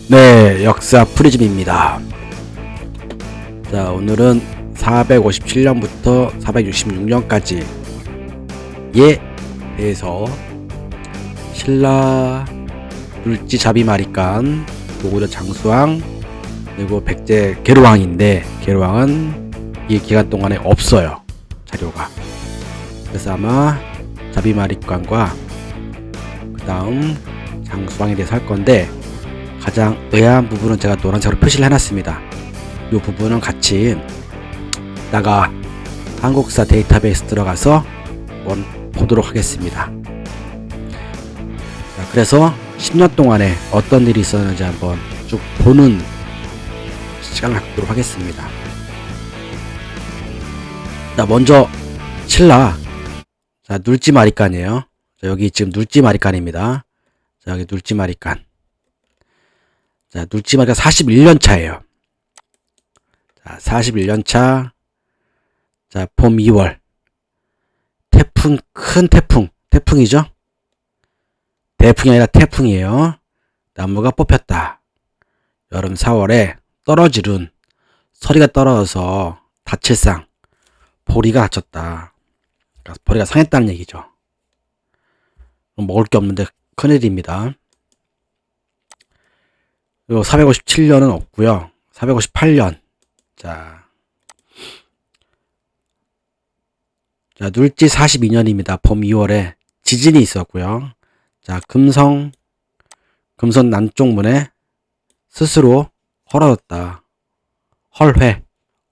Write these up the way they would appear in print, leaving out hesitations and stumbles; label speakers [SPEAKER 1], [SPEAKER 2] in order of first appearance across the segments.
[SPEAKER 1] 네, 역사 프리즘입니다. 자, 오늘은 457년부터 466년까지에 대해서 신라, 둘지 자비마리간, 고구려 장수왕, 그리고 백제 계류왕인데 계류왕은 이 기간 동안에 없어요, 자료가. 그래서 아마 자비마리간과 그 다음 장수왕에 대해서 할 건데, 가장 의아한 부분은 제가 노란색으로 표시를 해놨습니다. 이 부분은 같이 나가 한국사 데이터베이스 들어가서 한번 보도록 하겠습니다. 자, 그래서 10년 동안에 어떤 일이 있었는지 한번 쭉 보는 시간을 갖도록 하겠습니다. 자, 먼저 신라, 자, 눌지마리간이에요. 자, 여기 지금 눌지마리간입니다. 자, 여기 눌지마리간. 자, 눌지마리간 41년 차예요. 자, 41년 차. 자, 봄 2월. 태풍, 큰 태풍이죠? 대풍이 아니라 태풍이에요. 나무가 뽑혔다. 여름 4월에 떨어지른 서리가 떨어져서 다칠상 보리가 다쳤다. 그러니까 보리가 상했다는 얘기죠. 먹을 게 없는데 큰일입니다. 457년은 없고요. 458년. 자, 눌지 42년입니다. 봄 2월에 지진이 있었고요. 자, 금성 남쪽문에 스스로 헐어졌다.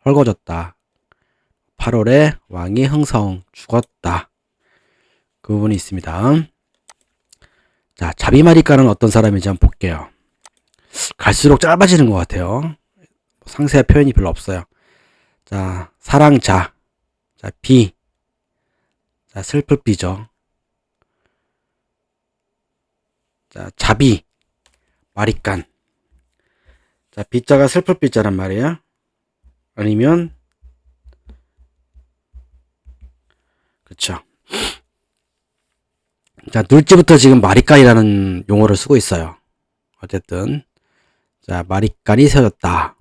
[SPEAKER 1] 헐거졌다. 8월에 왕이 흥성 죽었다. 그 부분이 있습니다. 자, 자비마리간은 어떤 사람인지 한번 볼게요. 갈수록 짧아지는 것 같아요. 상세한 표현이 별로 없어요. 자, 사랑자. 자, 비. 자, 슬플 비죠. 자, 자비. 마리간. 자, 비자가 슬플 비자란 말이에요. 아니면, 그쵸. 자, 눌지부터 지금 마리간이라는 용어를 쓰고 있어요. 어쨌든. 자, 마리간이 세워졌다.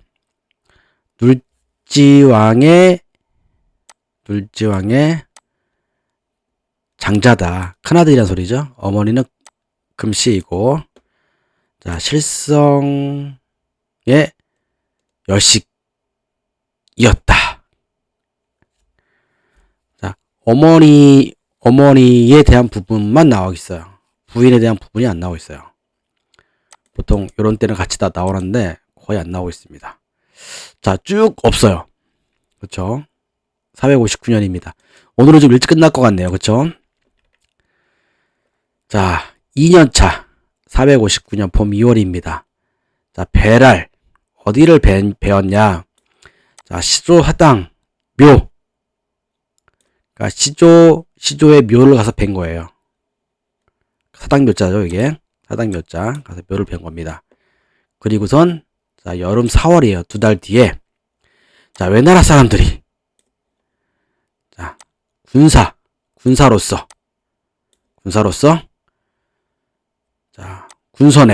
[SPEAKER 1] 눌지왕의 장자다. 큰아들이란 소리죠. 어머니는 금씨이고, 자, 실성의 여식이었다. 자, 어머니에 대한 부분만 나오고 있어요. 부인에 대한 부분이 안 나오고 있어요. 보통 이런 때는 같이 다 나오는데 거의 안 나오고 있습니다. 자, 쭉 없어요. 그렇죠? 459년입니다. 오늘은 좀 일찍 끝날 것 같네요. 그렇죠? 자, 2년차 459년 봄 2월입니다. 자, 배랄 어디를 배웠냐? 자, 시조 하당 묘. 그러니까 시조의 묘를 가서 뵌 거예요. 사당묘자죠, 이게. 사당묘자 가서 묘를 뵌 겁니다. 그리고선 자, 여름 4월이에요. 2달 뒤에. 자, 외나라 사람들이 자, 군사로서 자, 군선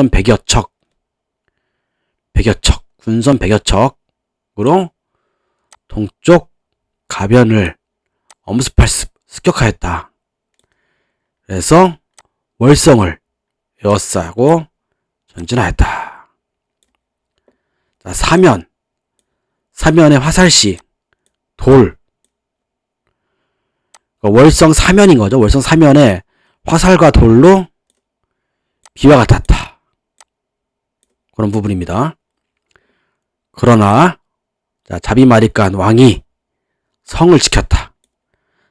[SPEAKER 1] 100여 군선 100여 척으로 동쪽 가변을 습격하였다. 그래서 월성을 에워싸고 전진하였다. 자, 사면의 화살시 돌. 월성 사면인 거죠. 월성 사면에 화살과 돌로 비와 같았다. 그런 부분입니다. 그러나 자, 자비마리간 왕이 성을 지켰다.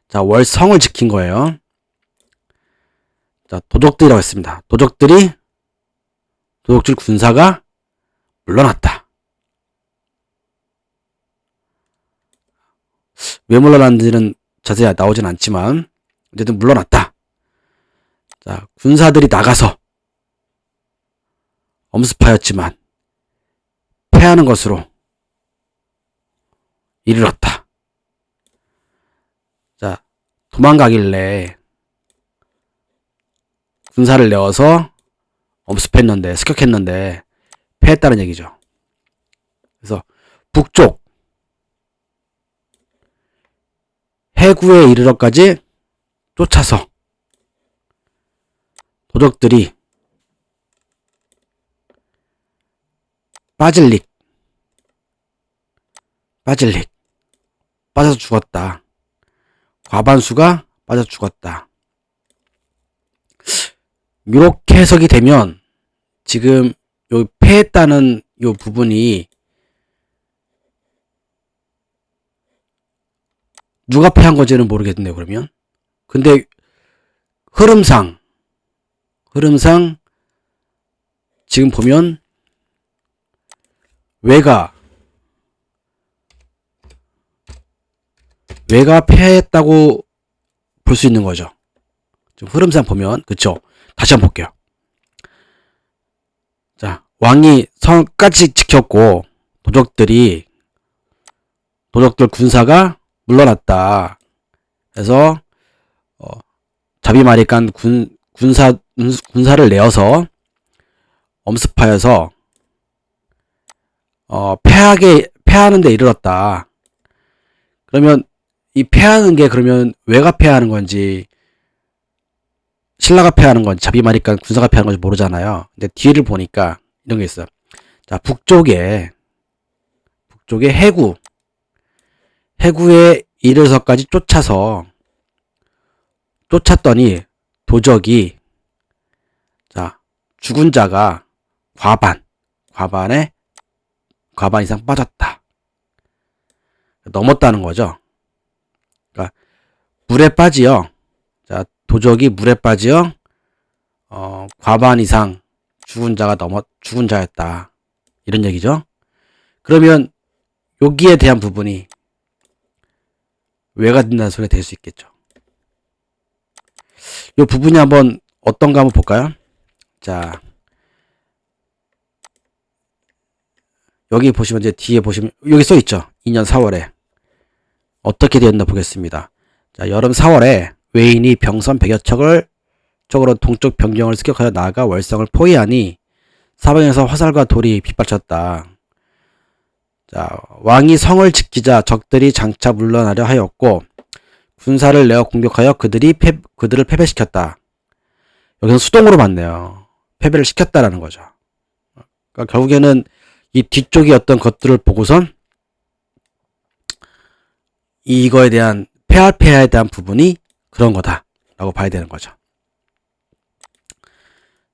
[SPEAKER 1] 자, 월성을 지킨 거예요. 자, 도적들이라고 했습니다. 도적질 군사가 물러났다. 왜 물러났는지는 자세히 나오진 않지만 어쨌든 물러났다. 자, 군사들이 나가서 엄습하였지만 패하는 것으로 이르렀다. 자, 도망가길래 군사를 내어서 엄습했는데, 습격했는데, 패했다는 얘기죠. 그래서, 북쪽, 해구에 이르러까지 쫓아서, 도적들이, 빠질릭, 빠져서 죽었다. 과반수가 빠져 죽었다. 이렇게 해석이 되면 지금 요 패했다는 요 부분이 누가 패한 건지는 모르겠네요. 그러면 근데 흐름상 지금 보면 외가 패했다고 볼 수 있는 거죠. 좀 흐름상 보면 그쵸? 다시 한번 볼게요. 자, 왕이 성까지 지켰고 도적들 군사가 물러났다. 그래서 자비마리간 군사를 내어서 엄습하여서 패하는 데 이르렀다. 그러면 이 패하는 게 그러면 왜가 패하는 건지 신라가 패하는 건지 자비마리간 군사가 패하는 건지 모르잖아요. 근데 뒤를 보니까 이런 게 있어요. 자, 북쪽에 해구에 이르서까지 쫓았더니 도적이 자 죽은 자가 과반 이상 빠졌다. 넘었다는 거죠. 그러니까 물에 빠지요. 자, 도적이 물에 빠지요. 과반 이상 죽은 자였다. 이런 얘기죠. 그러면 여기에 대한 부분이 왜가 된다는 소리가 될 수 있겠죠. 이 부분이 한번 어떤가 한번 볼까요? 자, 여기 보시면 이제 뒤에 보시면 여기 써 있죠. 2년 4월에 어떻게 되었나 보겠습니다. 자, 여름 4월에 외인이 병선 100여 척을 쪽으로 동쪽 변경을 습격하여 나아가 월성을 포위하니 사방에서 화살과 돌이 빗발쳤다. 자, 왕이 성을 지키자 적들이 장차 물러나려 하였고 군사를 내어 공격하여 그들을 패배시켰다. 여기서 수동으로 봤네요. 패배를 시켰다라는 거죠. 그러니까 결국에는 이 뒤쪽의 어떤 것들을 보고선 이거에 대한 패야에 대한 부분이 그런 거다라고 봐야 되는 거죠.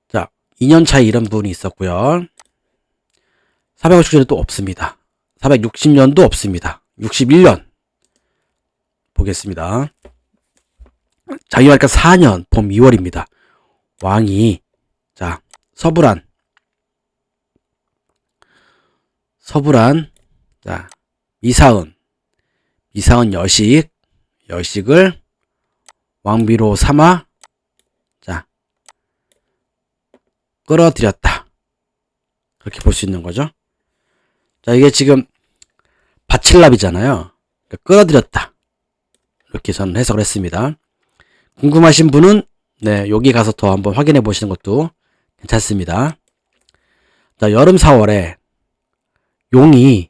[SPEAKER 1] 자, 2년 차에 이런 부분이 있었고요. 450년은 또 없습니다. 460년도 없습니다. 61년 보겠습니다. 자기말까 4년 봄 2월입니다. 왕이 자 서불안 자 미사은 여식을 왕비로 삼아 자 끌어들였다. 그렇게 볼 수 있는 거죠. 자, 이게 지금 바칠랍이잖아요. 그러니까 끌어들였다. 이렇게 저는 해석을 했습니다. 궁금하신 분은 네, 여기 가서 더 한번 확인해 보시는 것도 괜찮습니다. 자, 여름 4월에 용이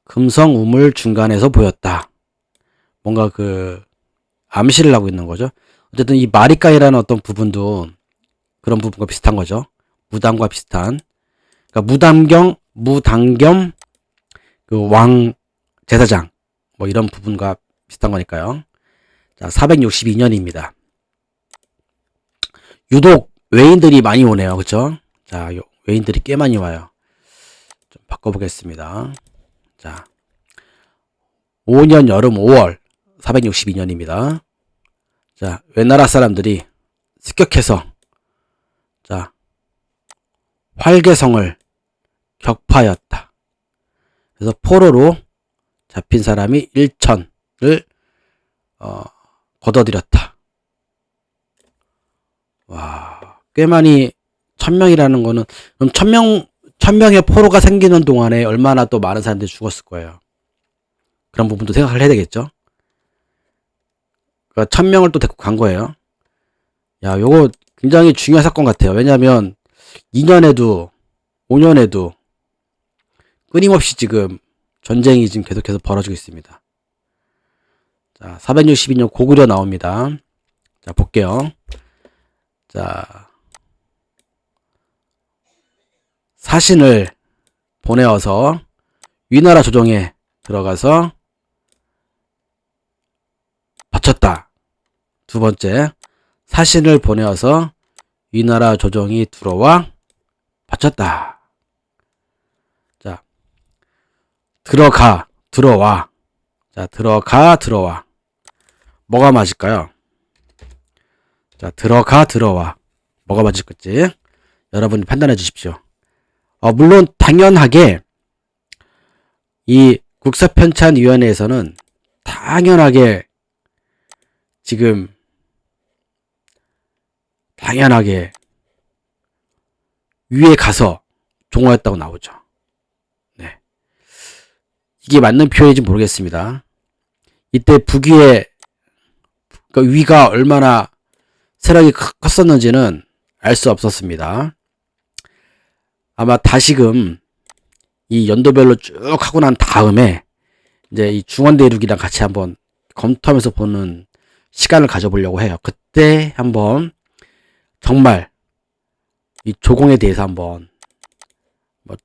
[SPEAKER 1] 금성 우물 중간에서 보였다. 뭔가 암시를 하고 있는 거죠. 어쨌든 이 마리까이라는 어떤 부분도 그런 부분과 비슷한 거죠. 무당과 비슷한. 그러니까 무당겸 왕 제사장 뭐 이런 부분과 비슷한 거니까요. 자, 462년입니다. 유독 외인들이 많이 오네요. 그쵸? 자, 외인들이 꽤 많이 와요. 좀 바꿔보겠습니다. 자, 5년 여름 5월 462년입니다. 자, 외나라 사람들이 습격해서 자, 활개성을 격파하였다. 그래서 포로로 잡힌 사람이 1천을 걷어들였다. 와, 꽤 많이 1000명이라는 거는 그럼 1000명의 포로가 생기는 동안에 얼마나 또 많은 사람들이 죽었을 거예요. 그런 부분도 생각을 해야 되겠죠. 그러니까 1000명을 또 데리고 간 거예요. 야, 요거 굉장히 중요한 사건 같아요. 왜냐하면 2년에도 5년에도 끊임없이 지금 전쟁이 지금 계속해서 벌어지고 있습니다. 자, 462년 고구려 나옵니다. 자, 볼게요. 자, 사신을 보내어서 위나라 조정에 들어가서 바쳤다. 두 번째, 사신을 보내어서 위나라 조정이 들어와 바쳤다. 자, 들어와. 자, 들어와. 뭐가 맞을까요? 자, 들어와. 뭐가 맞을 건지 여러분이 판단해 주십시오. 물론 당연하게 이 국사편찬위원회에서는 당연하게 지금 위에 가서 종호했다고 나오죠. 네. 이게 맞는 표현인지 모르겠습니다. 이때 북위의 그러니까 위가 얼마나 세력이 컸었는지는 알 수 없었습니다. 아마 다시금 이 연도별로 쭉 하고 난 다음에 이제 이 중원대륙이랑 같이 한번 검토하면서 보는 시간을 가져보려고 해요. 그때 한번 정말 이 조공에 대해서 한번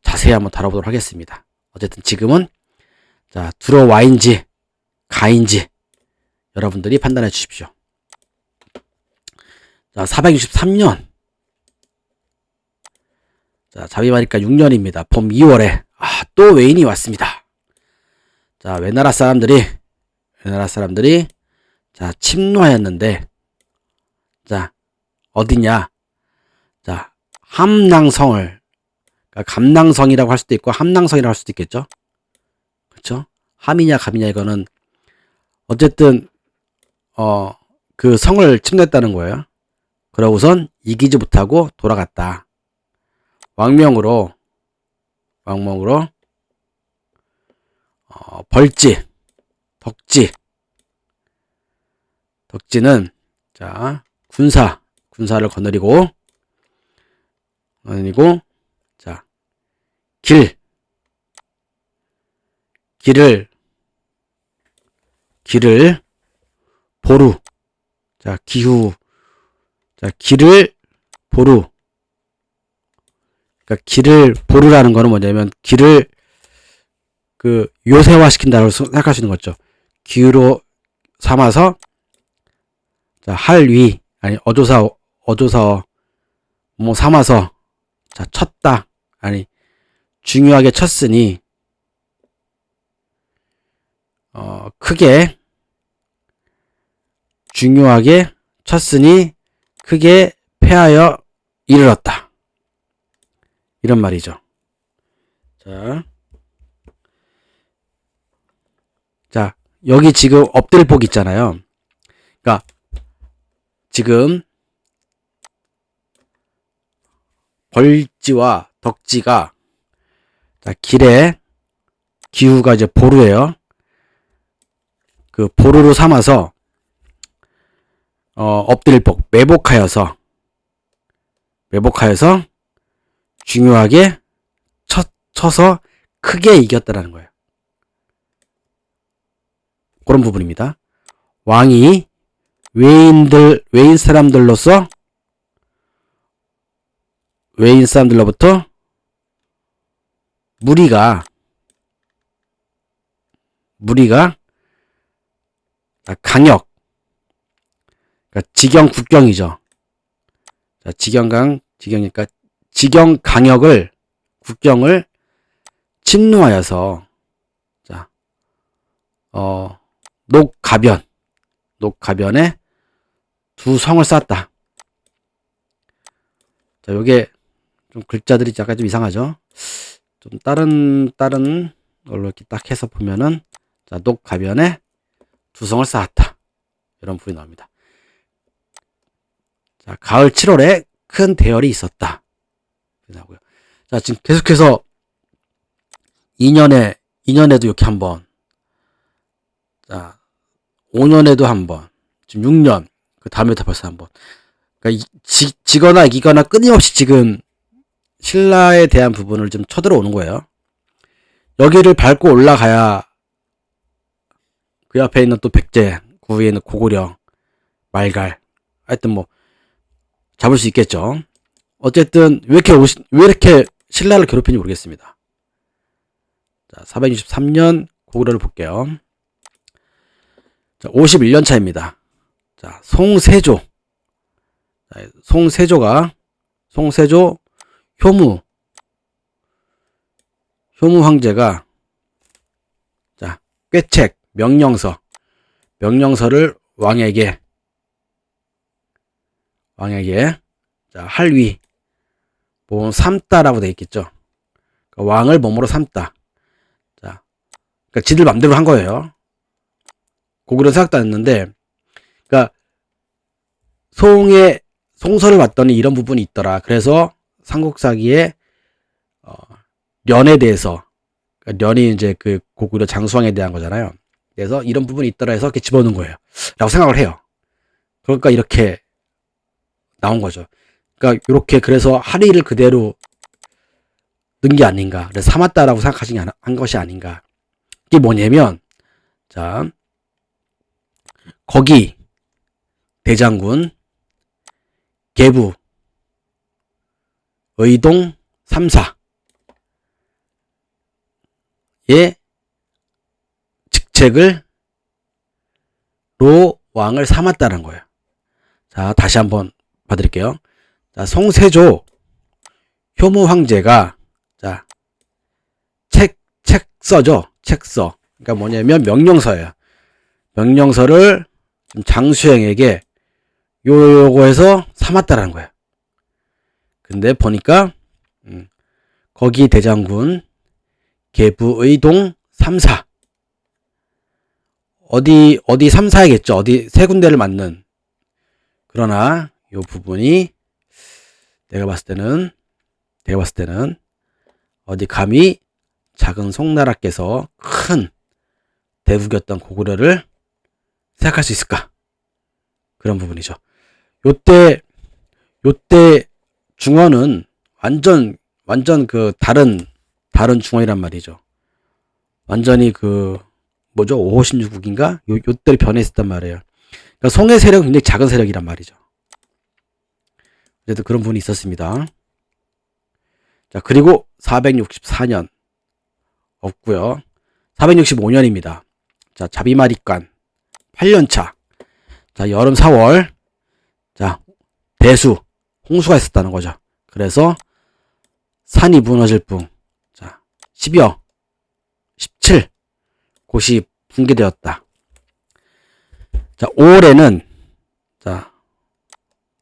[SPEAKER 1] 자세히 한번 다뤄보도록 하겠습니다. 어쨌든 지금은 자, 들어와인지 가인지 여러분들이 판단해 주십시오. 자, 463년. 자, 자비마니까 6년입니다. 봄 2월에 또 외인이 왔습니다. 자, 외나라 사람들이 자, 침노하였는데 자, 어디냐? 자, 함낭성을 그러니까 감낭성이라고 할 수도 있고 함낭성이라고 할 수도 있겠죠. 그렇죠? 함이냐 감이냐 이거는 어쨌든 그 성을 침노했다는 거예요. 그러고선 이기지 못하고 돌아갔다. 왕명으로 벌지, 덕지는 자, 군사를 거느리고 자, 길을 보루. 자, 길을 보루. 그러니까 길을 보루라는 거는 뭐냐면 길을 그 요새화 시킨다고 생각할 수 있는 거죠. 기후로 삼아서 자, 할위 아니 어조사 뭐 삼아서 자, 쳤다. 아니 중요하게 쳤으니 크게 패하여 이르렀다. 이런 말이죠. 자, 여기 지금 엎드릴복 있잖아요. 그러니까 지금 벌지와 덕지가 자, 길에 기후가 이제 보루예요. 그 보루로 삼아서 엎드릴복 매복하여서 중요하게 쳐서 크게 이겼다라는 거예요. 그런 부분입니다. 왕이 외인 사람들로부터 무리가 강역 그러니까 지경 국경이죠. 자, 지경이니까 지경 강역을 국경을 침노하여서 자, 녹가변에 두 성을 쌓았다. 자, 요게 좀 글자들이 약간 좀 이상하죠. 좀 다른 걸로 이렇게 딱 해서 보면은 자, 녹가변에 두 성을 쌓았다. 이런 부분이 나옵니다. 자, 가을 7월에 큰 대열이 있었다. 나오고요. 자, 지금 계속해서 2년에도 이렇게 한번, 자, 5년에도 한번, 지금 6년, 그 다음에도 벌써 한번. 그러니까 지거나 이기거나 끊임없이 지금 신라에 대한 부분을 좀 쳐들어오는 거예요. 여기를 밟고 올라가야 그 옆에 있는 또 백제, 그 위에 있는 고구려, 말갈, 하여튼 뭐 잡을 수 있겠죠. 어쨌든 왜 이렇게 신라를 괴롭히는지 모르겠습니다. 자, 463년 고구려를 볼게요. 자, 51년 차입니다. 자, 송세조. 자, 송세조 효무 황제가 자, 꾀책 명령서를 왕에게 자, 할위 뭐 삼다라고 돼 있겠죠. 그러니까 왕을 몸으로 삼다. 자, 그러니까 지들 맘대로 한 거예요. 고구려 생각도 안 했는데, 그러니까 송서를 봤더니 이런 부분이 있더라. 그래서 삼국사기에 련에 대해서, 그러니까 련이 이제 그 고구려 장수왕에 대한 거잖아요. 그래서 이런 부분이 있더라 해서 이렇게 집어넣은 거예요. 라고 생각을 해요. 그러니까 이렇게 나온 거죠. 그러니까 이렇게 그래서 할의를 그대로 넣은 게 아닌가. 그래서 삼았다라고 생각하신 한 것이 아닌가. 이게 뭐냐면, 자, 거기 대장군, 계부, 의동 3사의 직책을 로 왕을 삼았다는 거예요. 자, 다시 한번 봐드릴게요. 자, 송세조 효무 황제가 자, 책서죠. 책서. 그러니까 뭐냐면 명령서예요. 명령서를 장수행에게 요거해서 삼았다라는 거예요. 근데 보니까 거기 대장군 계부 의동 3사 어디 3사이겠죠. 어디 세 군데를 맞는. 그러나 요 부분이 내가 봤을 때는 어디 감히 작은 송나라께서 큰 대국이었던 고구려를 생각할 수 있을까? 그런 부분이죠. 요때 중원은 완전 그 다른 중원이란 말이죠. 완전히 그 뭐죠? 556국인가? 요때를 변했었단 말이에요. 그러니까 송의 세력은 굉장히 작은 세력이란 말이죠. 어쨌든 그런 부분이 있었습니다. 자, 그리고 464년 없고요. 465년입니다. 자, 자비마리간 8년차. 자, 여름 4월. 자, 대수 홍수가 있었다는 거죠. 그래서 산이 무너질 뿐. 자, 12월 17 곳이 붕괴되었다. 자, 5월에는 자,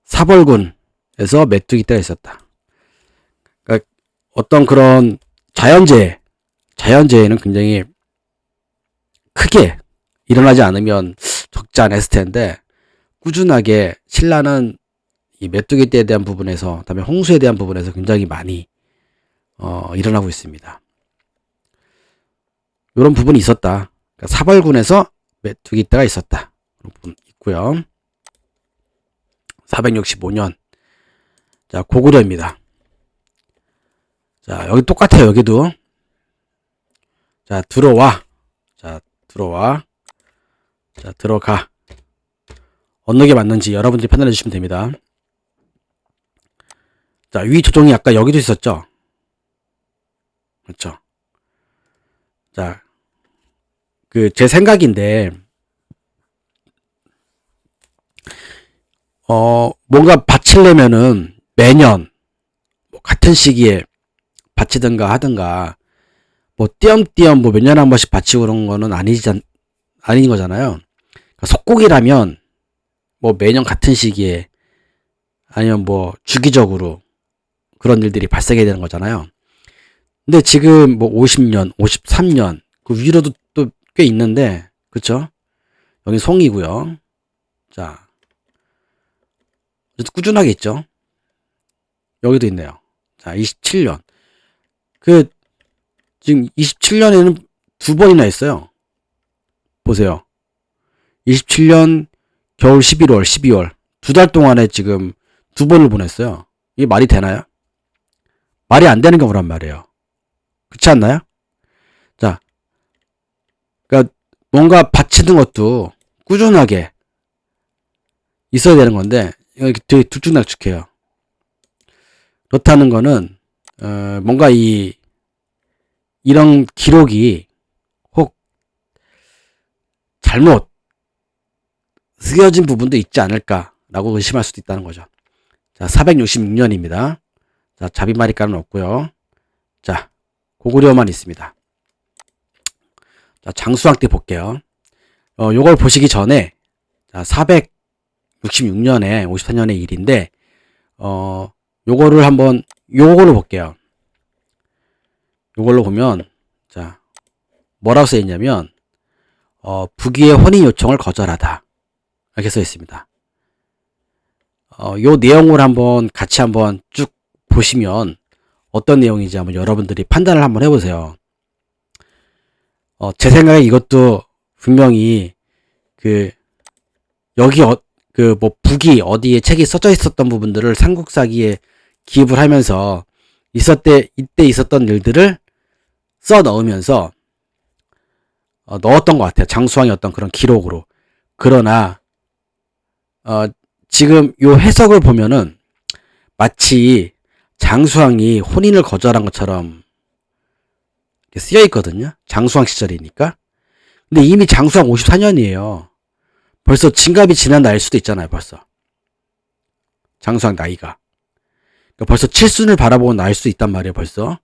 [SPEAKER 1] 사벌군에서 메뚜기 떼가 있었다. 그러니까 어떤 그런 자연재해는 굉장히 크게 일어나지 않으면 적지 않았을 텐데 꾸준하게 신라는 이 메뚜기 떼에 대한 부분에서 그다음에 홍수에 대한 부분에서 굉장히 많이 일어나고 있습니다. 이런 부분이 있었다. 그러니까 사벌군에서 메뚜기 떼가 있었다. 그런 부분 있고요. 465년 자, 고구려입니다. 자, 여기 똑같아요. 여기도 자, 들어와. 자, 들어가. 어느 게 맞는지 여러분들이 판단해 주시면 됩니다. 자, 위 조정이 아까 여기도 있었죠? 그렇죠? 자, 그 제 생각인데 뭔가 바치려면은 매년 뭐 같은 시기에 바치든가 하든가 뭐 띄엄띄엄 뭐 몇 년에 한 번씩 바치고 그런 거는 아닌 거잖아요. 그러니까 속국이라면 뭐 매년 같은 시기에 아니면 뭐 주기적으로 그런 일들이 발생해야 되는 거잖아요. 근데 지금 뭐 50년, 53년 그 위로도 또 꽤 있는데 그쵸? 여기 송이고요. 자, 꾸준하게 있죠. 여기도 있네요. 자, 27년. 그 지금 27년에는 두 번이나 있어요. 보세요. 27년 겨울 11월, 12월 두 달 동안에 지금 두 번을 보냈어요. 이게 말이 되나요? 말이 안 되는 경우란 말이에요. 그렇지 않나요? 자, 그러니까 뭔가 바치는 것도 꾸준하게 있어야 되는 건데 이거 되게 들쭉날쭉해요. 그렇다는 거는 뭔가 이런 기록이 혹 잘못 쓰여진 부분도 있지 않을까라고 의심할 수도 있다는 거죠. 자, 466년입니다. 자, 자비마리가는 없고요. 자, 고구려만 있습니다. 자, 장수왕 때 볼게요. 요걸 보시기 전에 자, 466년에 54년의 일인데 요거를 한번 요걸로 볼게요. 요걸로 보면 자, 뭐라고 써 있냐면 부귀의 혼인 요청을 거절하다. 이렇게 써 있습니다. 요 내용을 같이 한번 쭉 보시면 어떤 내용인지 한번 여러분들이 판단을 한번 해보세요. 제 생각에 이것도 분명히 여기 북이 어디에 책이 써져 있었던 부분들을 삼국사기에 기입을 하면서 이때 있었던 일들을 써 넣으면서 넣었던 것 같아요. 장수왕의 어떤 그런 기록으로. 그러나 지금 요 해석을 보면은 마치 장수왕이 혼인을 거절한 것처럼 쓰여 있거든요. 장수왕 시절이니까. 근데 이미 장수왕 54년이에요. 벌써 진갑이 지난 나이일 수도 있잖아요. 벌써 장수왕 나이가. 그러니까 벌써 칠순을 바라보고 나일 수도 있단 말이에요. 벌써.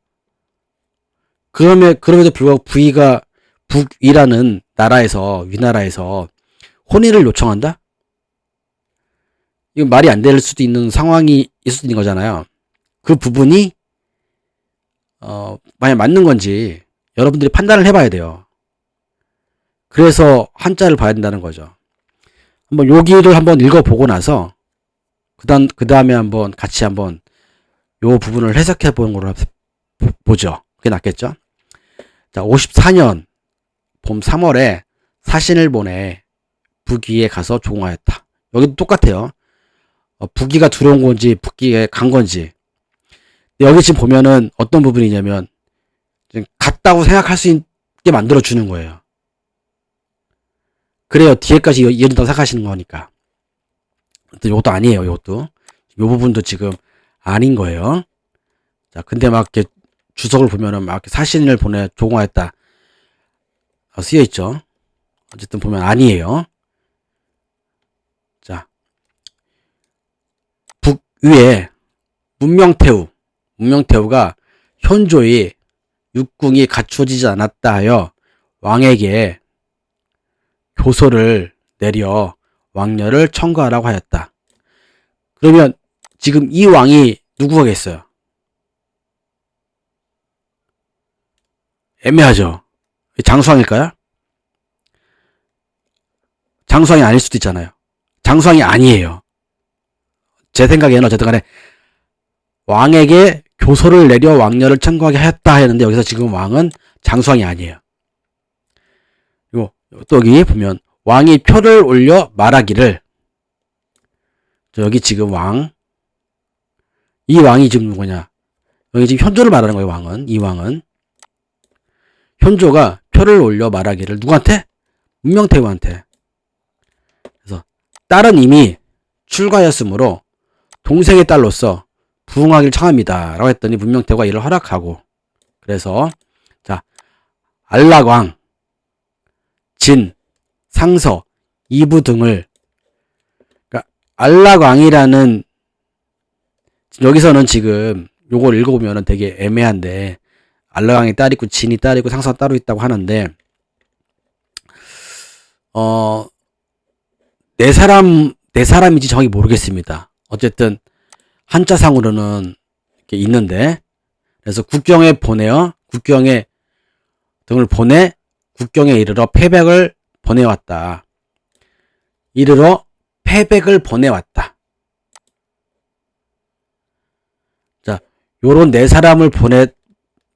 [SPEAKER 1] 그럼에도 불구하고 부위가 북위라는 위나라에서 혼인을 요청한다? 이건 말이 안 될 수도 있는 상황이 있을 수도 있는 거잖아요. 그 부분이 만약 맞는 건지 여러분들이 판단을 해봐야 돼요. 그래서 한자를 봐야 된다는 거죠. 한번 여기를 한번 읽어보고 나서 그 다음에 같이 요 부분을 해석해 보는 걸로 보죠. 그게 낫겠죠? 자, 54년 봄 3월에 사신을 보내 북위에 가서 조공하였다. 여기도 똑같아요. 북위가 들어온 건지 북위에 간 건지. 여기 지금 보면은 어떤 부분이냐면 같다고 생각할 수 있게 만들어 주는 거예요. 그래요. 뒤에까지 이어진다고 생각하시는 거니까. 이것도 아니에요. 이것도. 이 부분도 지금 아닌 거예요. 자, 근데 막 이렇게 주석을 보면은 막 이렇게 사신을 보내 조공하였다. 쓰여 있죠. 어쨌든 보면 아니에요. 자, 북위에 문명태우가 현조의 육궁이 갖추어지지 않았다 하여 왕에게 교서를 내려 왕녀를 청구하라고 하였다. 그러면 지금 이 왕이 누구겠어요? 애매하죠. 장수왕일까요? 장수왕이 아닐 수도 있잖아요. 장수왕이 아니에요. 제 생각에는 어쨌든 간에 왕에게 교서를 내려 왕녀를 청구하게 하였다 했는데 여기서 지금 왕은 장수왕이 아니에요. 그리고 또 여기 보면 왕이 표를 올려 말하기를 여기 지금 이 왕이 지금 누구냐? 여기 지금 현조를 말하는 거예요. 이 왕은 현조가 표를 올려 말하기를 누구한테? 문명태우한테. 그래서 딸은 이미 출가하였으므로 동생의 딸로서 부응하기를 청합니다. 라고 했더니 문명태우가 이를 허락하고 그래서 자 안락왕, 진, 상서, 이부 등을 그러니까 안락왕이라는 여기서는 지금 요걸 읽어보면 되게 애매한데 안락왕이 딸 있고 진이 딸 있고 상서가 따로 있다고 하는데 네 사람인지 정확히 모르겠습니다. 어쨌든 한자상으로는 이렇게 있는데 그래서 국경에 등을 보내 국경에 이르러 패백을 보내왔다. 자, 요런 네 사람을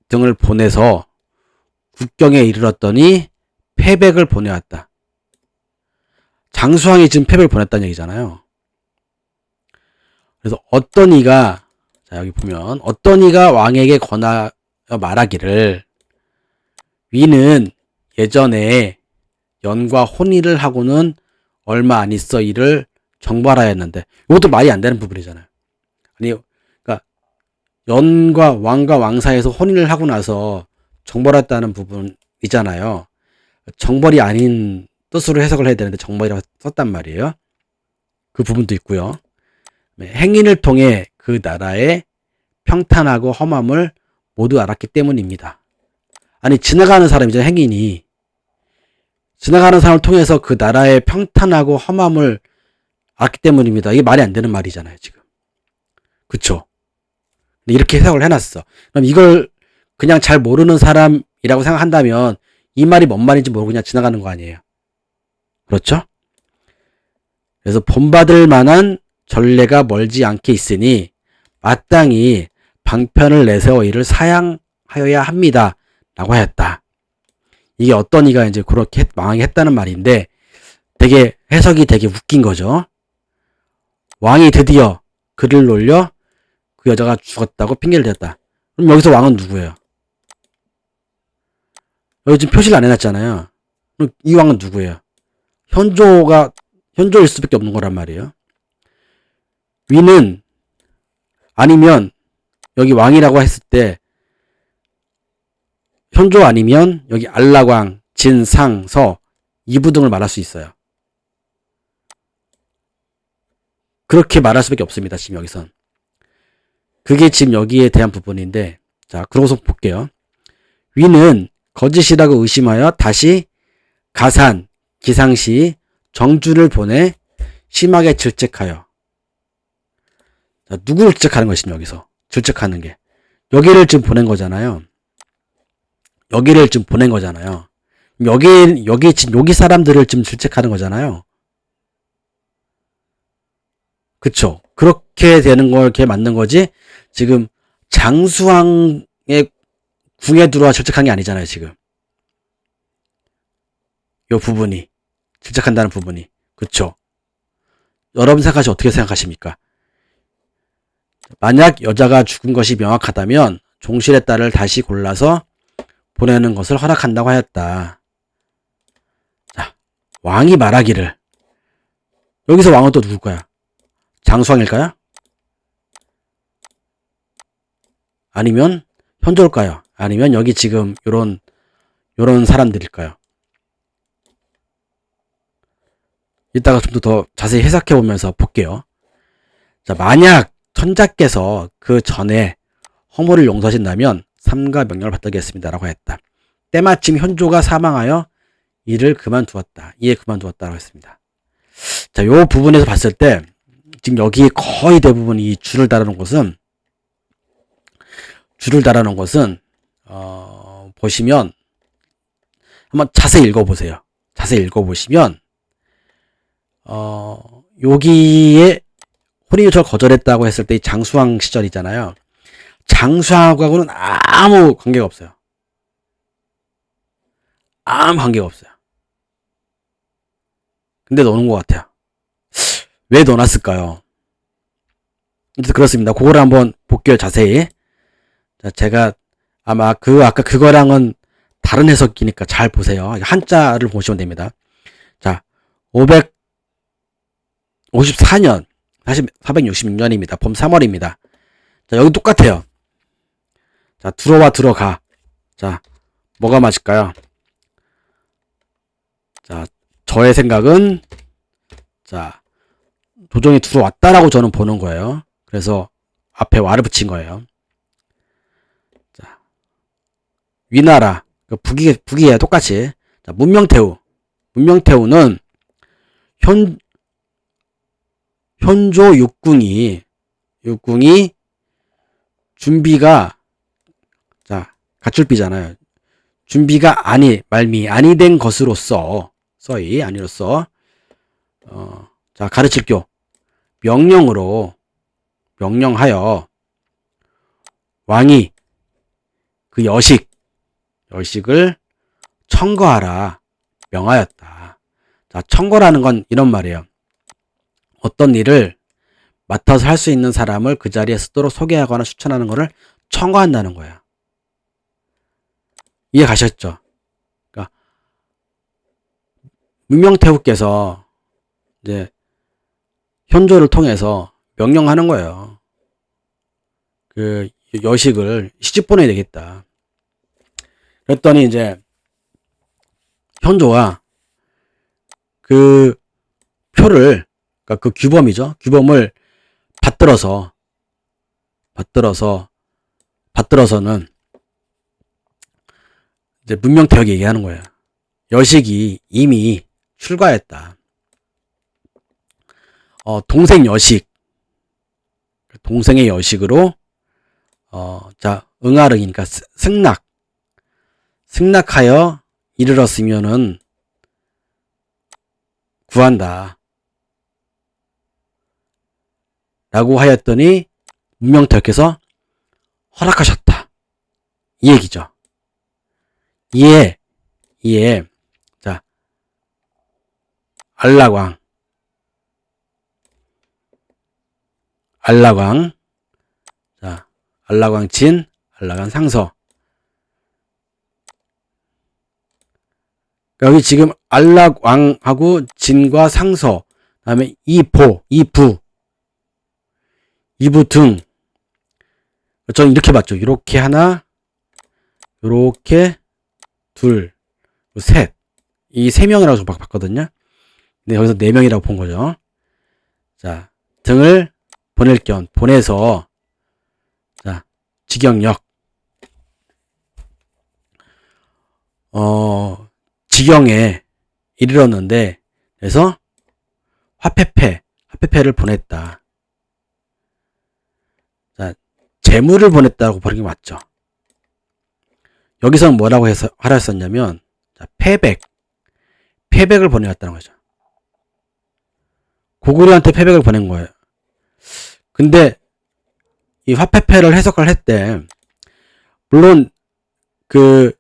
[SPEAKER 1] 등을 보내서 국경에 이르렀더니 패백을 보내왔다. 장수왕이 지금 패백을 보냈다는 얘기잖아요. 그래서 어떤 이가 자, 여기 보면 어떤 이가 왕에게 권하여 말하기를 위는 예전에 연과 혼인을 하고는 얼마 안 있어 이를 정발하였는데, 이것도 말이 안 되는 부분이잖아요. 아니, 그러니까 연과 왕과 왕 사이에서 혼인을 하고 나서 정벌했다는 부분이잖아요. 정벌이 아닌 뜻으로 해석을 해야 되는데 정벌이라고 썼단 말이에요. 그 부분도 있고요. 행인을 통해 그 나라의 평탄하고 험함을 모두 알았기 때문입니다. 아니, 지나가는 사람이죠. 행인이 지나가는 사람을 통해서 그 나라의 평탄하고 험함을 알았기 때문입니다. 이게 말이 안 되는 말이잖아요, 지금. 그쵸? 이렇게 해석을 해놨어. 그럼 이걸 그냥 잘 모르는 사람이라고 생각한다면 이 말이 뭔 말인지 모르고 그냥 지나가는 거 아니에요. 그렇죠? 그래서 본받을 만한 전례가 멀지 않게 있으니 마땅히 방편을 내세워 이를 사양하여야 합니다. 라고 하였다. 이게 어떤 이가 이제 그렇게 왕이 했다는 말인데 되게 해석이 되게 웃긴 거죠. 왕이 드디어 그를 놀려 그 여자가 죽었다고 핑계를 댔다. 그럼 여기서 왕은 누구예요? 여기 지금 표시를 안 해놨잖아요. 그럼 이 왕은 누구예요? 현조일 수밖에 없는 거란 말이에요. 위는 아니면 여기 왕이라고 했을 때 현조 아니면 여기 알라광, 진, 상, 서 이부 등을 말할 수 있어요. 그렇게 말할 수밖에 없습니다. 지금 여기선. 그게 지금 여기에 대한 부분인데, 자, 그러고서 볼게요. 위는 거짓이라고 의심하여 다시 가산, 기상시, 정주를 보내 심하게 질책하여. 자, 누구를 질책하는 것이냐, 여기서. 질책하는 게. 여기를 지금 보낸 거잖아요. 여기 지금 여기 사람들을 지금 질책하는 거잖아요. 그쵸? 그렇게 되는 걸 이렇게 만든 거지. 지금 장수왕의 궁에 들어와 질책한 게 아니잖아요, 지금. 요 부분이. 질책한다는 부분이. 그쵸? 여러분 어떻게 생각하십니까? 만약 여자가 죽은 것이 명확하다면 종실의 딸을 다시 골라서 보내는 것을 허락한다고 하였다. 자, 왕이 말하기를. 여기서 왕은 또 누굴까요? 장수왕일까요? 아니면 현조일까요? 아니면 여기 지금 요런 사람들일까요? 이따가 좀 더 자세히 해석해 보면서 볼게요. 자, 만약 천자께서 그 전에 허물을 용서하신다면 삼가 명령을 받들겠습니다라고 했다. 때마침 현조가 사망하여 이를 그만두었다. 이에 그만두었다라고 했습니다. 자, 요 부분에서 봤을 때 지금 여기 거의 대부분 이 줄을 달아놓은 것은 보시면 한번 자세히 읽어보세요. 자세히 읽어보시면 여기에 혼인 요청을 거절했다고 했을 때 이 장수왕 시절이잖아요. 장수왕하고는 아무 관계가 없어요. 아무 관계가 없어요. 근데 넣는 것 같아요. 왜 넣어놨을까요? 그렇습니다. 그거를 한번 볼게요, 자세히. 자, 제가 아마 아까 그거랑은 다른 해석이니까 잘 보세요. 한자를 보시면 됩니다. 자, 554년, 다시 466년입니다. 봄 3월입니다. 자, 여기 똑같아요. 자, 들어가. 자, 뭐가 맞을까요? 자, 저의 생각은, 자, 도종이 들어왔다라고 저는 보는 거예요. 그래서 앞에 와를 붙인 거예요. 자, 위나라, 북이에요. 똑같이. 자, 문명태우는 현조 육궁이 준비가, 자, 가출비잖아요. 준비가 아니 된 것으로서, 아니로서, 자, 가르칠교. 명령하여, 왕이 그 여식을 청거하라 명하였다. 자, 청거라는 건 이런 말이에요. 어떤 일을 맡아서 할 수 있는 사람을 그 자리에 쓰도록 소개하거나 추천하는 것을 청구한다는 거야. 이해 가셨죠? 그러니까 문명태후께서 이제 현조를 통해서 명령하는 거예요. 그 여식을 시집 보내야 되겠다. 그랬더니 이제 현조가 그 표를, 그러니까 그 규범이죠. 규범을 받들어서는 이제 문명태후에게 얘기하는 거예요. 여식이 이미 출가했다. 동생 여식, 동생의 여식으로 자 응아릉이니까 승낙하여 이르렀으면은 구한다 라고 하였더니 문명태후께서 허락하셨다, 이 얘기죠. 이에 자 안락왕 자 안락왕 진, 안락왕 상서. 여기 지금 안락왕하고 진과 상서, 그다음에 이부 등, 저는 이렇게 봤죠. 이렇게 하나, 이렇게 둘, 셋, 이 세 명이라고 봤거든요. 근데 여기서 네 명이라고 본 거죠. 자, 등을 보낼 겸 보내서 자 직영역 직영에 이르렀는데, 그래서 화폐패를 보냈다. 자, 재물을 보냈다고 보는 게 맞죠. 여기서는 뭐라고 해서 하라 했었냐면, 자, 패백을 보내왔다는 거죠. 고구려한테 패백을 보낸 거예요. 근데 이 화폐패를 해석을 했대. 물론 그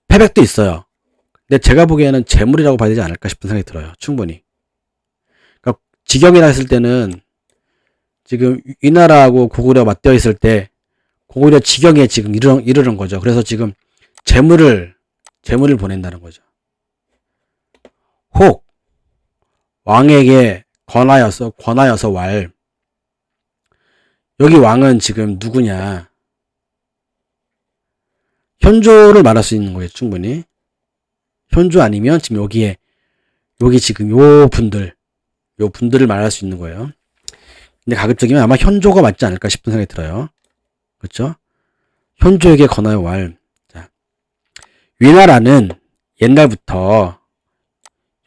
[SPEAKER 1] 패백도 있어요. 근데 제가 보기에는 재물이라고 봐야 되지 않을까 싶은 생각이 들어요. 충분히. 그러니까 직영이라 했을 때는 지금 위나라하고 고구려 맞대어 있을 때 고구려 직영에 지금 이르는 거죠. 그래서 지금 재물을 보낸다는 거죠. 혹 왕에게 권하여서 왈. 여기 왕은 지금 누구냐? 현조를 말할 수 있는 거예요. 충분히. 현조 아니면 지금 여기 지금 요 분들을 말할 수 있는 거예요. 근데 가급적이면 아마 현조가 맞지 않을까 싶은 생각이 들어요. 그렇죠? 현조에게 권하여 왈. 자, 위나라는 옛날부터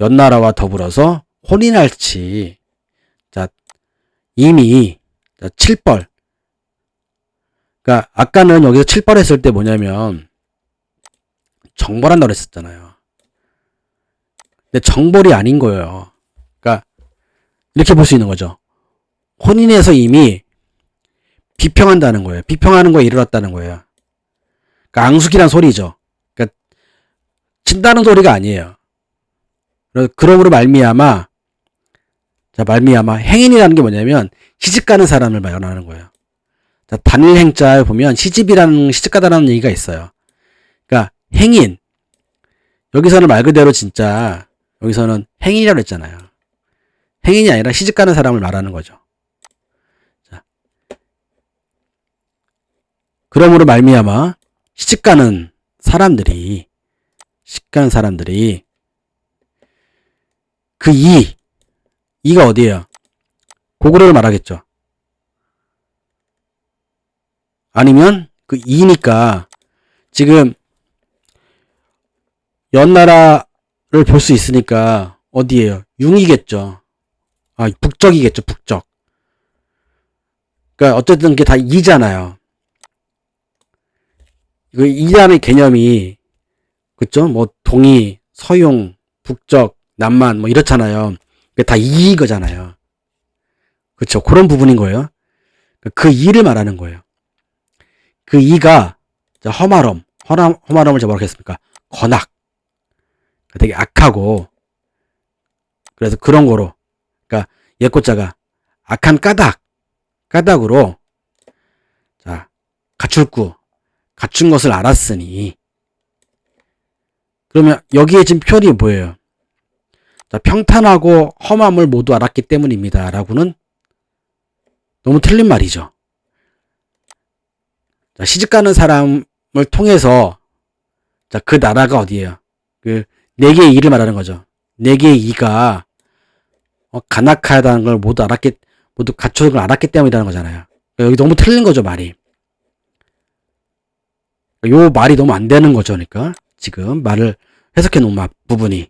[SPEAKER 1] 연나라와 더불어서 혼인할지, 자, 이미, 자, 칠벌. 그러니까 아까는 여기서 칠벌 했을 때 뭐냐면 정벌한다고 했었잖아요. 근데 정벌이 아닌 거예요. 그러니까 이렇게 볼 수 있는 거죠. 혼인해서 이미 비평한다는 거예요. 비평하는 거에 이르렀다는 거예요. 그러니까 앙숙이란 소리죠. 그러니까 친다는 소리가 아니에요. 그러므로 말미암아 행인이라는 게 뭐냐면 시집가는 사람을 말하는 거예요. 자, 단일 행자에 보면 시집가다라는 얘기가 있어요. 그러니까 행인, 여기서는 말 그대로 진짜 여기서는 행인이라고 했잖아요. 행인이 아니라 시집가는 사람을 말하는 거죠. 자, 그러므로 말미암아 시집가는 사람들이 그 이가 어디예요? 고구려를 말하겠죠. 아니면 그 이니까 지금 연나라를 볼 수 있으니까 어디예요? 융이겠죠. 아, 북적이겠죠. 북적. 그러니까 어쨌든 그게 다 이잖아요. 그 이라는 개념이, 그쵸? 뭐 동이, 서용, 북적, 남만 뭐 이렇잖아요. 그게 다 이거잖아요. 그쵸? 그런 부분인 거예요. 그 이를 말하는 거예요. 그 이가 허마럼을 제가 뭐라고 했습니까? 건악. 되게 악하고, 그래서 그런 거로, 그러니까 예꼬자가 악한 까닭으로 자 갖춘 것을 알았으니 그러면 여기에 지금 표현이 뭐예요? 자, 평탄하고 험함을 모두 알았기 때문입니다. 라고는 너무 틀린 말이죠. 자, 시집가는 사람을 통해서 자, 그 나라가 어디예요? 그 네 개의 이를 말하는 거죠. 네 개의 이가 간악하다는 걸 모두 갖춘 걸 알았기 때문이라는 거잖아요. 여기 너무 틀린 거죠, 말이. 요 말이 너무 안 되는 거죠. 그러니까 지금 말을 해석해 놓은 부분이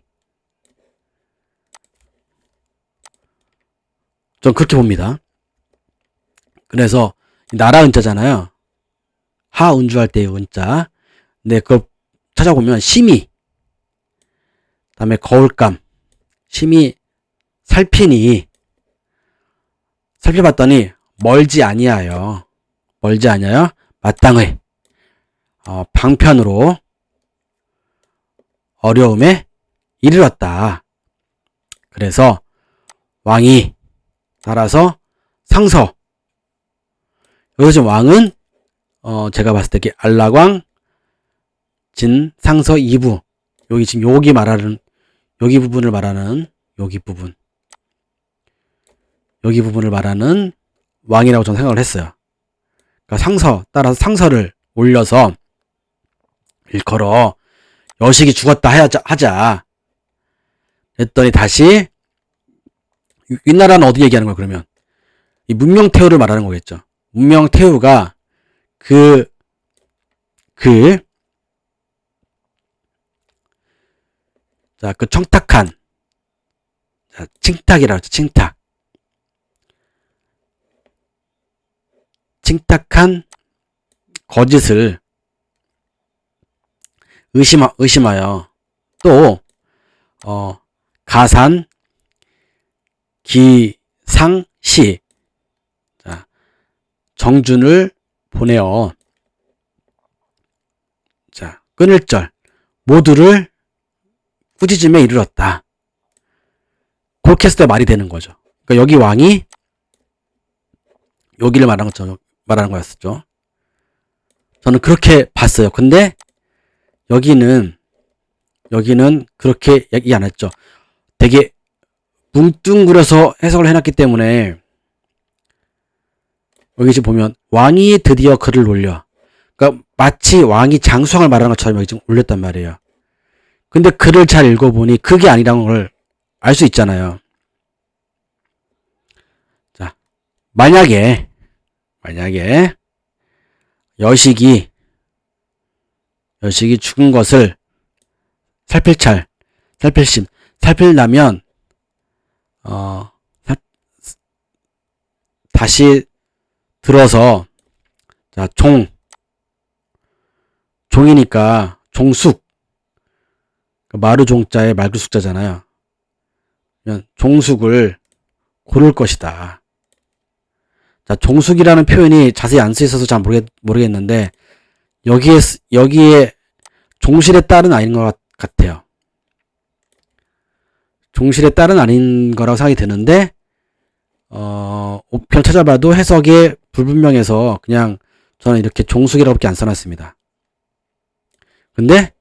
[SPEAKER 1] 전 그렇게 봅니다. 그래서 나라 은자잖아요. 하운주할 때의 은자. 근데 그걸 찾아보면 심히 다음에 거울감 심히 살펴봤더니 멀지 아니하여 마땅의 방편으로 어려움에 이르렀다. 그래서 왕이 따라서 상서 여기서 지금 왕은 제가 봤을 때 알라광 진 상서 2부 여기 지금 여기 부분을 말하는 여기 부분을 말하는 왕이라고 저는 생각을 했어요. 그러니까 따라서 상서를 올려서 일컬어 여식이 죽었다 하자. 했더니 다시 윗나라는 어디 얘기하는 거야 그러면? 이 문명태후를 말하는 거겠죠. 문명태후가 그 청탁한 칭탁이라고 했죠. 칭탁한 거짓을 의심하여 또 가산 기상시 정준을 보내어 끊을 절 모두를 꾸짖음에 이르렀다. 그렇게 했을 때 말이 되는 거죠. 그러니까 여기 왕이 여기를 말하는 거였었죠. 저는 그렇게 봤어요. 근데 여기는 그렇게 얘기 안 했죠. 되게 뭉뚱그려서 해석을 해놨기 때문에 여기 지금 보면 왕이 드디어 그를 놀려. 그러니까 마치 왕이 장수왕을 말하는 것처럼 여기 지금 올렸단 말이에요. 근데 글을 잘 읽어보니 그게 아니라는 걸 알 수 있잖아요. 자, 만약에 여식이 죽은 것을 살필라면 다시 들어서 종이니까 종숙 마루종자에 말구숙자잖아요. 종숙을 고를 것이다. 자, 종숙이라는 표현이 자세히 안 쓰여서 잘 모르겠는데 여기에 종실의 딸은 아닌 것 같아요. 종실의 딸은 아닌 거라고 생각이 드는데 옥편 찾아봐도 해석에 불분명해서 그냥 저는 이렇게 종숙이라고밖에 안 써놨습니다. 근데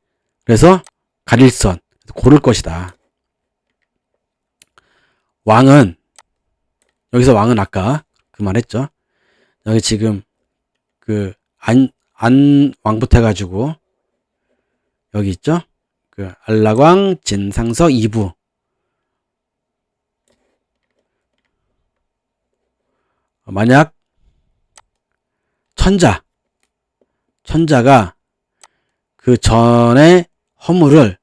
[SPEAKER 1] 그래서 가릴선 고를 것이다. 여기서 왕은 아까 그 말했죠. 여기 지금 안 왕부터 해가지고 여기 있죠. 알라광 진상서 2부 만약 천자가 그 전에 허물을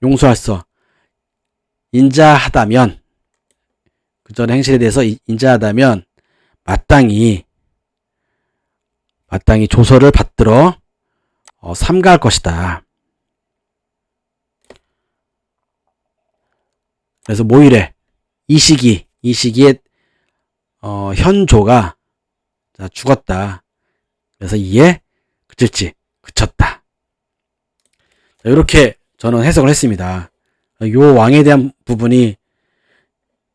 [SPEAKER 1] 용서할서 인자하다면 그 전에 행실에 대해서 인자하다면 마땅히 조서를 받들어 삼가할 것이다. 그래서 모일에 이 시기에 현조가 죽었다. 그래서 이에 그쳤다. 이렇게 저는 해석을 했습니다. 요 왕에 대한 부분이,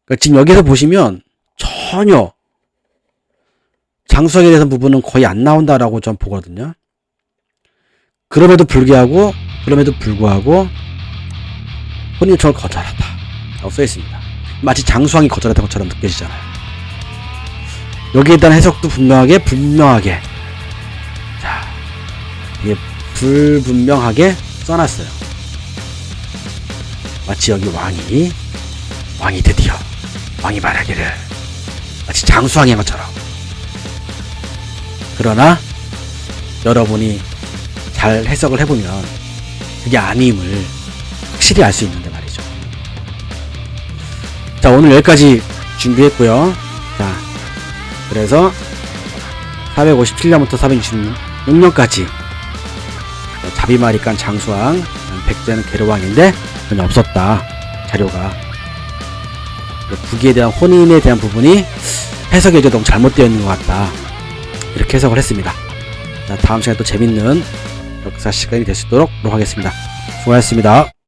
[SPEAKER 1] 그러니까 지금 여기서 보시면 전혀 장수왕에 대한 부분은 거의 안 나온다라고 전 보거든요. 그럼에도 불구하고 혼인 요청을 거절하다 라고 써있습니다. 마치 장수왕이 거절했던 것처럼 느껴지잖아요. 여기에 대한 해석도 분명하게 자, 이게 불분명하게 써놨어요. 마치 여기 왕이 드디어 왕이 말하기를 마치 장수왕이 한 것처럼. 그러나 여러분이 잘 해석을 해보면 그게 아님을 확실히 알 수 있는데 말이죠. 자, 오늘 여기까지 준비했고요. 자, 그래서 457년부터 466년까지 자비마리 깐 장수왕, 백제는 계류왕인데 전혀 없었다 자료가. 북에 대한 혼인에 대한 부분이 해석이 이제 너무 잘못되어 있는 것 같다, 이렇게 해석을 했습니다. 자, 다음 시간에 또 재밌는 역사 시간이 될 수 있도록 하겠습니다. 수고하셨습니다.